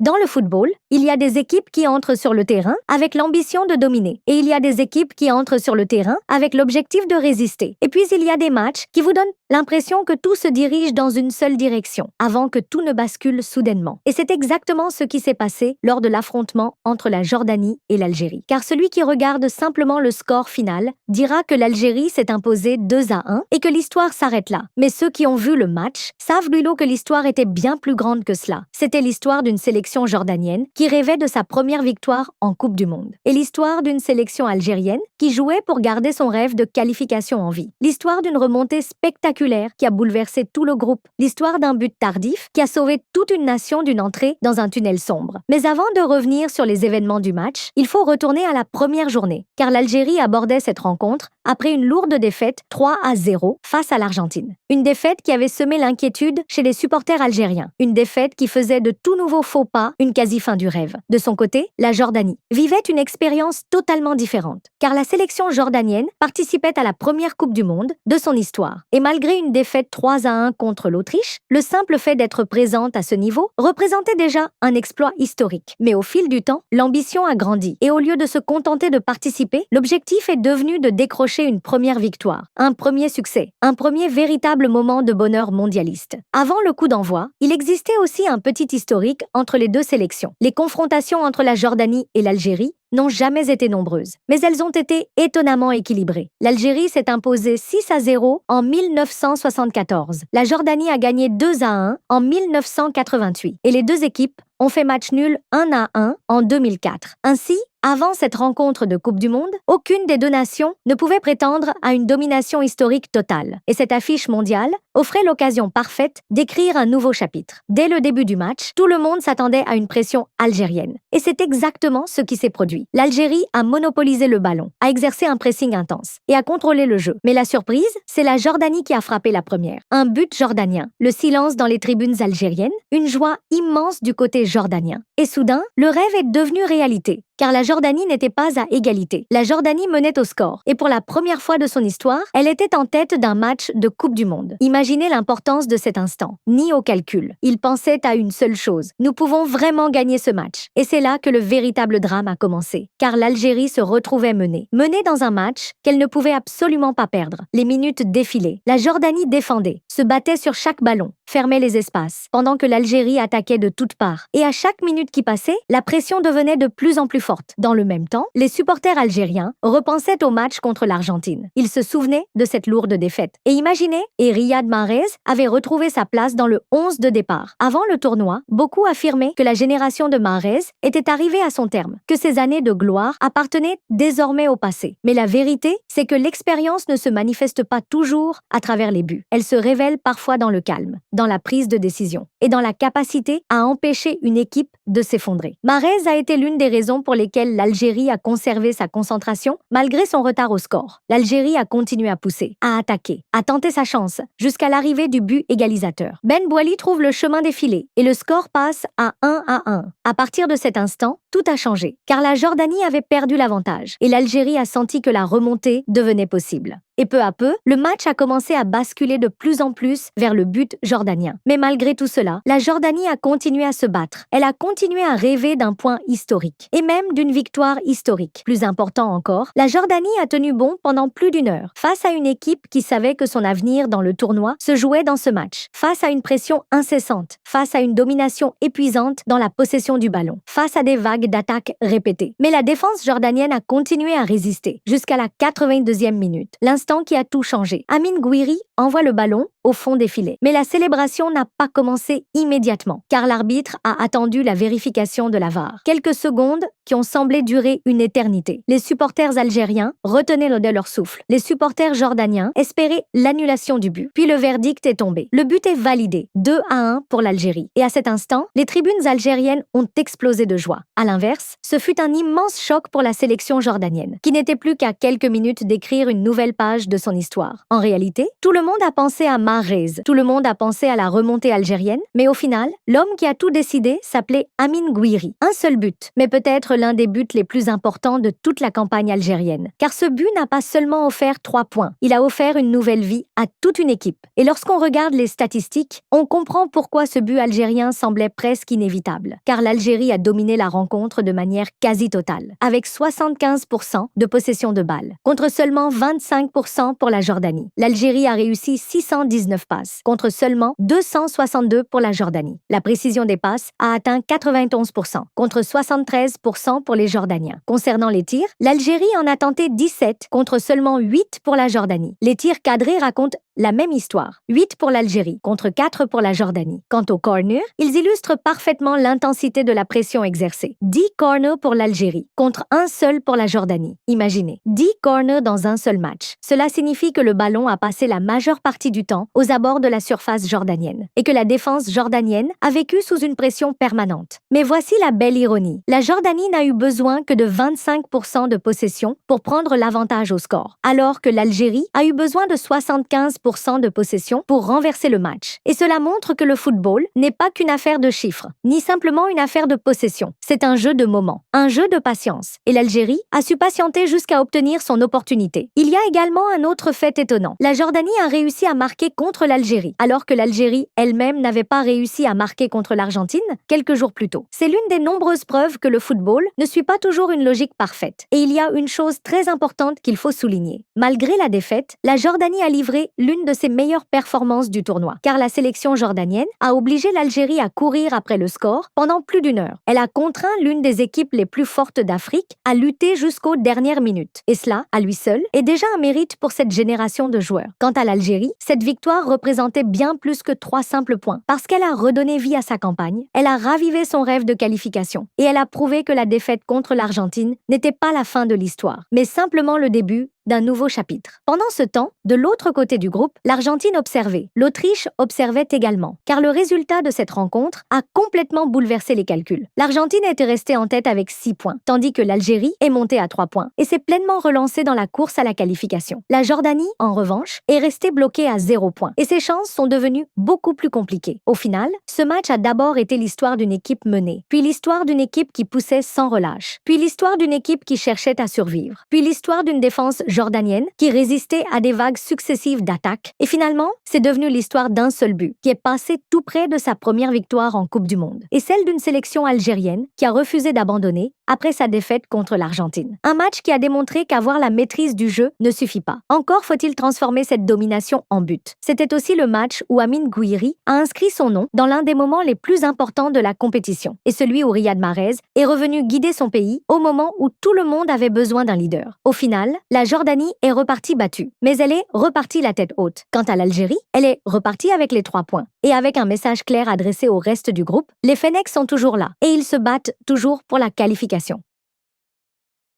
Dans le football, il y a des équipes qui entrent sur le terrain avec l'ambition de dominer. Et il y a des équipes qui entrent sur le terrain avec l'objectif de résister. Et puis il y a des matchs qui vous donnent l'impression que tout se dirige dans une seule direction, avant que tout ne bascule soudainement. Et c'est exactement ce qui s'est passé lors de l'affrontement entre la Jordanie et l'Algérie. Car celui qui regarde simplement le score final dira que l'Algérie s'est imposée 2-1 et que l'histoire s'arrête là. Mais ceux qui ont vu le match savent, Lulo, que l'histoire était bien plus grande que cela. C'était l'histoire d'une sélection jordanienne qui rêvait de sa première victoire en Coupe du Monde. Et l'histoire d'une sélection algérienne qui jouait pour garder son rêve de qualification en vie. L'histoire d'une remontée spectaculaire qui a bouleversé tout le groupe. L'histoire d'un but tardif qui a sauvé toute une nation d'une entrée dans un tunnel sombre. Mais avant de revenir sur les événements du match, il faut retourner à la première journée, car l'Algérie abordait cette rencontre après une lourde défaite 3-0 face à l'Argentine. Une défaite qui avait semé l'inquiétude chez les supporters algériens. Une défaite qui faisait de tout nouveaux faux pas une quasi-fin du rêve. De son côté, la Jordanie vivait une expérience totalement différente, car la sélection jordanienne participait à la première Coupe du Monde de son histoire. Et malgré une défaite 3-1 contre l'Autriche, le simple fait d'être présente à ce niveau représentait déjà un exploit historique. Mais au fil du temps, l'ambition a grandi, et au lieu de se contenter de participer, l'objectif est devenu de décrocher une première victoire, un premier succès, un premier véritable moment de bonheur mondialiste. Avant le coup d'envoi, il existait aussi un petit historique entre les deux sélections. Les confrontations entre la Jordanie et l'Algérie n'ont jamais été nombreuses, mais elles ont été étonnamment équilibrées. L'Algérie s'est imposée 6-0 en 1974. La Jordanie a gagné 2-1 en 1988. Et les deux équipes ont fait match nul 1-1 en 2004. Ainsi, avant cette rencontre de Coupe du Monde, aucune des deux nations ne pouvait prétendre à une domination historique totale. Et cette affiche mondiale offrait l'occasion parfaite d'écrire un nouveau chapitre. Dès le début du match, tout le monde s'attendait à une pression algérienne. Et c'est exactement ce qui s'est produit. L'Algérie a monopolisé le ballon, a exercé un pressing intense et a contrôlé le jeu. Mais la surprise, c'est la Jordanie qui a frappé la première. Un but jordanien, le silence dans les tribunes algériennes, une joie immense du côté jordanien. Et soudain, le rêve est devenu réalité. Car la Jordanie n'était pas à égalité. La Jordanie menait au score. Et pour la première fois de son histoire, elle était en tête d'un match de Coupe du Monde. Imaginez l'importance de cet instant. Ni au calcul. Ils pensaient à une seule chose. Nous pouvons vraiment gagner ce match. Et c'est là que le véritable drame a commencé. Car l'Algérie se retrouvait menée. Menée dans un match qu'elle ne pouvait absolument pas perdre. Les minutes défilaient. La Jordanie défendait, se battait sur chaque ballon, fermait les espaces, pendant que l'Algérie attaquait de toutes parts. Et à chaque minute qui passait, la pression devenait de plus en plus forte. Dans le même temps, les supporters algériens repensaient au match contre l'Argentine. Ils se souvenaient de cette lourde défaite. Et imaginez, Riyad Mahrez avait retrouvé sa place dans le 11 de départ. Avant le tournoi, beaucoup affirmaient que la génération de Mahrez était arrivée à son terme, que ses années de gloire appartenaient désormais au passé. Mais la vérité, c'est que l'expérience ne se manifeste pas toujours à travers les buts. Elle se révèle parfois dans le calme, dans la prise de décision et dans la capacité à empêcher une équipe de s'effondrer. Mahrez a été l'une des raisons pour lesquelles l'Algérie a conservé sa concentration malgré son retard au score. L'Algérie a continué à pousser, à attaquer, à tenter sa chance jusqu'à l'arrivée du but égalisateur. Ben Boili trouve le chemin des filets et le score passe à 1-1. À partir de cet instant, tout a changé, car la Jordanie avait perdu l'avantage et l'Algérie a senti que la remontée devenait possible. Et peu à peu, le match a commencé à basculer de plus en plus vers le but jordanien. Mais malgré tout cela, la Jordanie a continué à se battre. Elle a continué à rêver d'un point historique, et même d'une victoire historique. Plus important encore, la Jordanie a tenu bon pendant plus d'une heure, face à une équipe qui savait que son avenir dans le tournoi se jouait dans ce match, face à une pression incessante, face à une domination épuisante dans la possession du ballon, face à des vagues d'attaques répétées. Mais la défense jordanienne a continué à résister, jusqu'à la 82e minute. L'instant qui a tout changé. Amine Gouiri envoie le ballon au fond des filets. Mais la célébration n'a pas commencé immédiatement, car l'arbitre a attendu la vérification de la VAR. Quelques secondes qui ont semblé durer une éternité. Les supporters algériens retenaient de leur souffle. Les supporters jordaniens espéraient l'annulation du but. Puis le verdict est tombé. Le but est validé, 2-1 pour l'Algérie. Et à cet instant, les tribunes algériennes ont explosé de joie. À l'inverse, ce fut un immense choc pour la sélection jordanienne, qui n'était plus qu'à quelques minutes d'écrire une nouvelle page de son histoire. En réalité, tout le monde a pensé à Mahrez, tout le monde a pensé à la remontée algérienne, mais au final, l'homme qui a tout décidé s'appelait Amine Gouiri. Un seul but, mais peut-être l'un des buts les plus importants de toute la campagne algérienne. Car ce but n'a pas seulement offert 3 points, il a offert une nouvelle vie à toute une équipe. Et lorsqu'on regarde les statistiques, on comprend pourquoi ce but algérien semblait presque inévitable. Car l'Algérie a dominé la rencontre de manière quasi totale, avec 75% de possession de balles, contre seulement 25% pour la Jordanie. L'Algérie a réussi 619 passes, contre seulement 262 pour la Jordanie. La précision des passes a atteint 91%, contre 73% pour les Jordaniens. Concernant les tirs, l'Algérie en a tenté 17, contre seulement 8 pour la Jordanie. Les tirs cadrés racontent la même histoire. 8 pour l'Algérie, contre 4 pour la Jordanie. Quant aux corners, ils illustrent parfaitement l'intensité de la pression exercée. 10 corners pour l'Algérie, contre un seul pour la Jordanie. Imaginez, 10 corners dans un seul match. Cela signifie que le ballon a passé la majeure partie du temps aux abords de la surface jordanienne et que la défense jordanienne a vécu sous une pression permanente. Mais voici la belle ironie. La Jordanie n'a eu besoin que de 25% de possession pour prendre l'avantage au score, alors que l'Algérie a eu besoin de 75% de possession pour renverser le match. Et cela montre que le football n'est pas qu'une affaire de chiffres, ni simplement une affaire de possession. C'est un jeu de moments, un jeu de patience. Et l'Algérie a su patienter jusqu'à obtenir son opportunité. Il y a également un autre fait étonnant. La Jordanie a réussi à marquer contre l'Algérie, alors que l'Algérie elle-même n'avait pas réussi à marquer contre l'Argentine quelques jours plus tôt. C'est l'une des nombreuses preuves que le football ne suit pas toujours une logique parfaite. Et il y a une chose très importante qu'il faut souligner. Malgré la défaite, la Jordanie a livré l'une de ses meilleures performances du tournoi, car la sélection jordanienne a obligé l'Algérie à courir après le score pendant plus d'une heure. Elle a contraint l'une des équipes les plus fortes d'Afrique à lutter jusqu'aux dernières minutes. Et cela, à lui seul, est déjà un mérite pour cette génération de joueurs. Quant à l'Algérie, cette victoire représentait bien plus que 3 simples points, parce qu'elle a redonné vie à sa campagne, elle a ravivé son rêve de qualification, et elle a prouvé que la défaite contre l'Argentine n'était pas la fin de l'histoire, mais simplement le début d'un nouveau chapitre. Pendant ce temps, de l'autre côté du groupe, l'Argentine observait. L'Autriche observait également, car le résultat de cette rencontre a complètement bouleversé les calculs. L'Argentine était restée en tête avec 6 points, tandis que l'Algérie est montée à 3 points et s'est pleinement relancée dans la course à la qualification. La Jordanie, en revanche, est restée bloquée à 0 points et ses chances sont devenues beaucoup plus compliquées. Au final, ce match a d'abord été l'histoire d'une équipe menée, puis l'histoire d'une équipe qui poussait sans relâche, puis l'histoire d'une équipe qui cherchait à survivre, puis l'histoire d'une défense jordanienne qui résistait à des vagues successives d'attaques. Et finalement, c'est devenu l'histoire d'un seul but, qui est passé tout près de sa première victoire en Coupe du Monde, et celle d'une sélection algérienne qui a refusé d'abandonner après sa défaite contre l'Argentine. Un match qui a démontré qu'avoir la maîtrise du jeu ne suffit pas. Encore faut-il transformer cette domination en but. C'était aussi le match où Amine Gouiri a inscrit son nom dans l'un des moments les plus importants de la compétition, et celui où Riyad Mahrez est revenu guider son pays au moment où tout le monde avait besoin d'un leader. Au final, la Jordanie est repartie battue, mais elle est repartie la tête haute. Quant à l'Algérie, elle est repartie avec les 3 points. Et avec un message clair adressé au reste du groupe, les Fennecs sont toujours là, et ils se battent toujours pour la qualification.